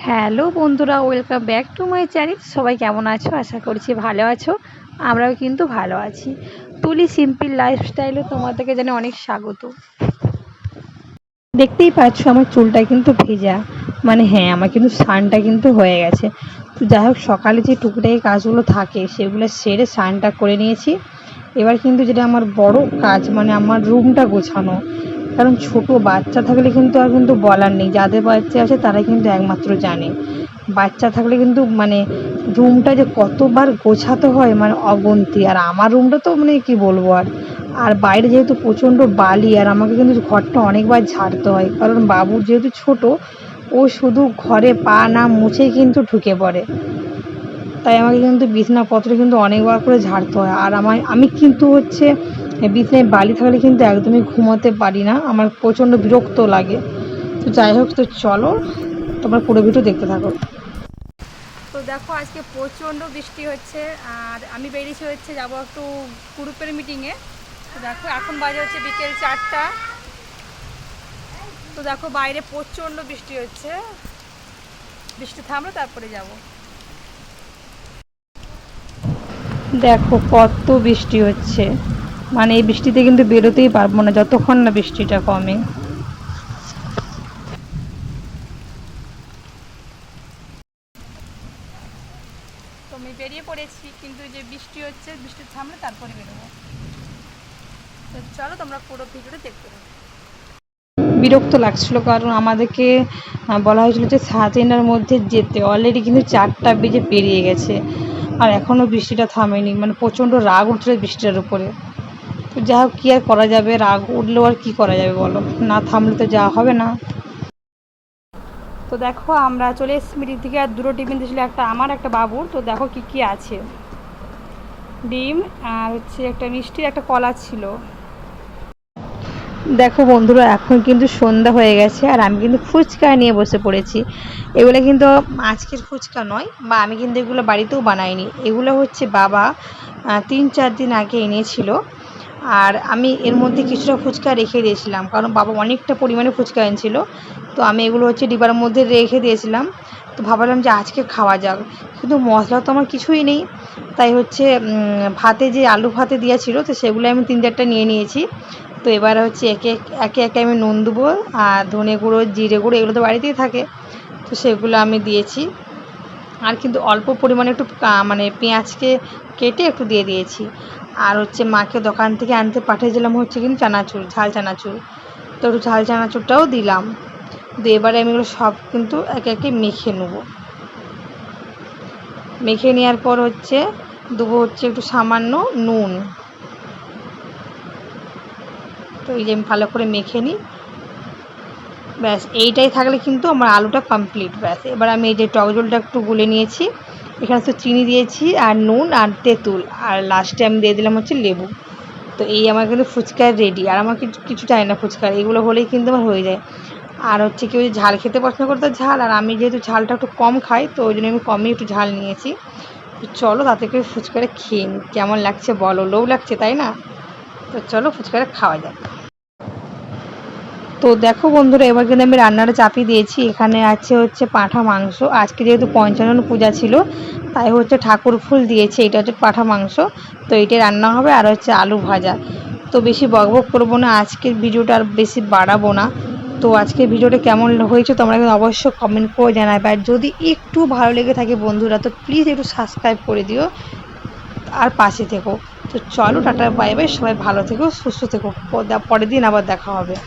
Hello বন্ধুরা, welcome back to my channel. সবাই কেমন আছো? আশা করছি ভালো আছো। আমরাও কিন্তু ভালো আছি। তুলি সিম্পল লাইফস্টাইলে তোমাদেরকে জানাই অনেক স্বাগত। দেখতেই পাচ্ছ আমার চুলটা কিন্তু ভেজা, মানে হ্যাঁ, আমার কিন্তু স্নানটা কিন্তু হয়ে গেছে। তো যাই হোক, সকালে যে টুকিটাকি কাজগুলো থাকে সেগুলো সেরে স্নানটা করে নিয়েছি। এবার কিন্তু যেটা আমার বড় কাজ, মানে আমার রুমটা গোছানো। কারণ ছোট বাচ্চা থাকলে কিন্তু আর কিন্তু বলার নেই, যাদের বাচ্চা আছে তারা কিন্তু একমাত্র জানে। বাচ্চা থাকলে কিন্তু মানে রুমটা যে কতবার গোছাতে হয় মানে অগুন্তি। আর আমার রুমটা তো মানে কি বলবো আর আর বাইরে যেহেতু প্রচণ্ড বালি, আর আমাকে কিন্তু ঘরটা অনেকবার ঝাড়তে হয়, কারণ বাবুর যেহেতু ছোট, ও শুধু ঘরে পা না মুছেই কিন্তু ঢুকে পড়ে। তাই আমাকে কিন্তু বিছানাপত্র কিন্তু অনেকবার করে ঝাড়তে হয়। আর আমি কিন্তু হচ্ছে বিছানায় বালি থাকলে কিন্তু একদমই ঘুমাতে পারি না, আমার প্রচণ্ড বিরক্ত লাগে। তো যাই হোক, তো চলো তোমরা পুরো ভিডিও দেখতে থাকো। তো দেখো, আজকে প্রচণ্ড বৃষ্টি হচ্ছে, আর আমি বেরিয়েছি হচ্ছে যাবো একটু গ্রুপের মিটিংয়ে। তো দেখো এখন বাজে হচ্ছে বিকেল 4টা। তো দেখো বাইরে প্রচণ্ড বৃষ্টি হচ্ছে, বৃষ্টি থামলো তারপরে যাব। দেখো কত বৃষ্টি হচ্ছে, মানে এই বৃষ্টিতে কিন্তু বেরোতেই পারবো না যতক্ষণ না বৃষ্টিটা কমে। তো আমি বেরিয়ে পড়েছি, কিন্তু যে বৃষ্টি হচ্ছে, বৃষ্টি থামলে তারপরে বেরোবো। তো চলো তোমরা পুরো ভিডিওটা দেখতে থাকো। বিরক্ত লাগছিল, কারণ আমাদেরকে বলা হয়েছিল যে 3:30টার মধ্যে যেতে, অলরেডি কিন্তু 4টা বেজে পেরিয়ে গেছে, আর এখনও বৃষ্টিটা থামেনি। মানে প্রচণ্ড রাগ উঠছিল বৃষ্টিটার উপরে। তো যা হোক, কী আর করা যাবে, রাগ উঠলেও আর কী করা যাবে বলো, না থামলে তো যাওয়া হবে না। তো দেখো আমরা চলে এসেছি মিটিং থেকে, আর দুটো টিফিন দিয়েছিল, একটা আমার একটা বাবুর। তো দেখো কি কি আছে, ডিম আর হচ্ছে একটা মিষ্টি, একটা কলা ছিল। দেখো বন্ধুরা, এখন কিন্তু সন্ধ্যা হয়ে গেছে, আর আমি কিন্তু ফুচকা নিয়ে বসে পড়েছি। এগুলো কিন্তু আজকের ফুচকা নয়, বা আমি কিন্তু এগুলো বাড়িতেও বানাইনি। এগুলো হচ্ছে বাবা 3-4 দিন আগে এনেছিল, আর আমি এর মধ্যে কিছুটা ফুচকা রেখে দিয়েছিলাম, কারণ বাবা অনেকটা পরিমাণে ফুচকা এনেছিল। তো আমি এগুলো হচ্ছে ডিবার মধ্যে রেখে দিয়েছিলাম। তো ভাবলাম যে আজকে খাওয়া যাক, কিন্তু মশলা তো আমার কিছুই নেই। তাই হচ্ছে ভাতে যে আলু ভাতে দেওয়া ছিল, তো সেগুলো আমি 3-4টা নিয়ে নিয়েছি। তো এবার হচ্ছে একে একে একে আমি নুন দেবো, আর ধনে গুঁড়ো, জিরে গুঁড়ো এগুলো তো বাড়িতেই থাকে, তো সেগুলো আমি দিয়েছি। আর কিন্তু অল্প পরিমাণে একটু মানে পেঁয়াজকে কেটে একটু দিয়ে দিয়েছি। আর হচ্ছে মাকে দোকান থেকে আনতে পাঠিয়েছিলাম হচ্ছে কিন্তু চানাচুর, ঝাল চানাচুর। তো একটু ঝাল চানাচুরটাও দিলাম। দিয়ে এবারে আমি এগুলো সব কিন্তু একে একে মেখে নেব। মেখে নেওয়ার পর হচ্ছে দেবো হচ্ছে একটু সামান্য নুন। তো এই যে আমি ভালো করে মেখে নিই, ব্যাস এইটাই থাকলে কিন্তু আমার আলুটা কমপ্লিট। ব্যাস এবার আমি এই যে টক জলটা একটু গুলে নিয়েছি, এখানে তো চিনি দিয়েছি আর নুন আর তেঁতুল, আর লাস্টে আমি দিয়ে দিলাম হচ্ছে লেবু। তো এই আমার কিন্তু ফুচকা রেডি। আর আমার কিছু চাই না ফুচকার, এগুলো হলেই কিন্তু আমার হয়ে যায়। আর হচ্ছে কেউ যদি ঝাল খেতে পছন্দ করতো ঝাল, আর আমি যেহেতু ঝালটা একটু কম খাই, তো ওই জন্য আমি কমই একটু ঝাল নিয়েছি। তো চলো তাতে করে ফুচকাটা খেয়ে নিই, কেমন লাগছে বলো, লোভ লাগছে তাই না? তো চলো ফুচকাটা খাওয়া যাক। তো দেখো বন্ধুরা, এবার কিন্তু আমি রান্নাটা চাপিয়ে দিয়েছি। এখানে আছে হচ্ছে পাঁঠা মাংস, আজকে যেহেতু পঞ্চানন পূজা ছিল, তাই হচ্ছে ঠাকুর ফুল দিয়েছে, এটা হচ্ছে পাঁঠা মাংস। তো এটা রান্না হবে, আর হচ্ছে আলু ভাজা। তো বেশি বকবক করবো না, আজকের ভিডিওটা আর বেশি বাড়াবো না। তো আজকের ভিডিওটা কেমন হয়েছে তোমরা কিন্তু অবশ্যই কমেন্ট করে জানাবে, আর যদি একটু ভালো লেগে থাকে বন্ধুরা, তো প্লিজ একটু সাবস্ক্রাইব করে দিও আর পাশে থেকো। তো চলো টাটা বাই বাই, সবাই ভালো থেকো, সুস্থ থেকো, পরের দিন আবার দেখা হবে।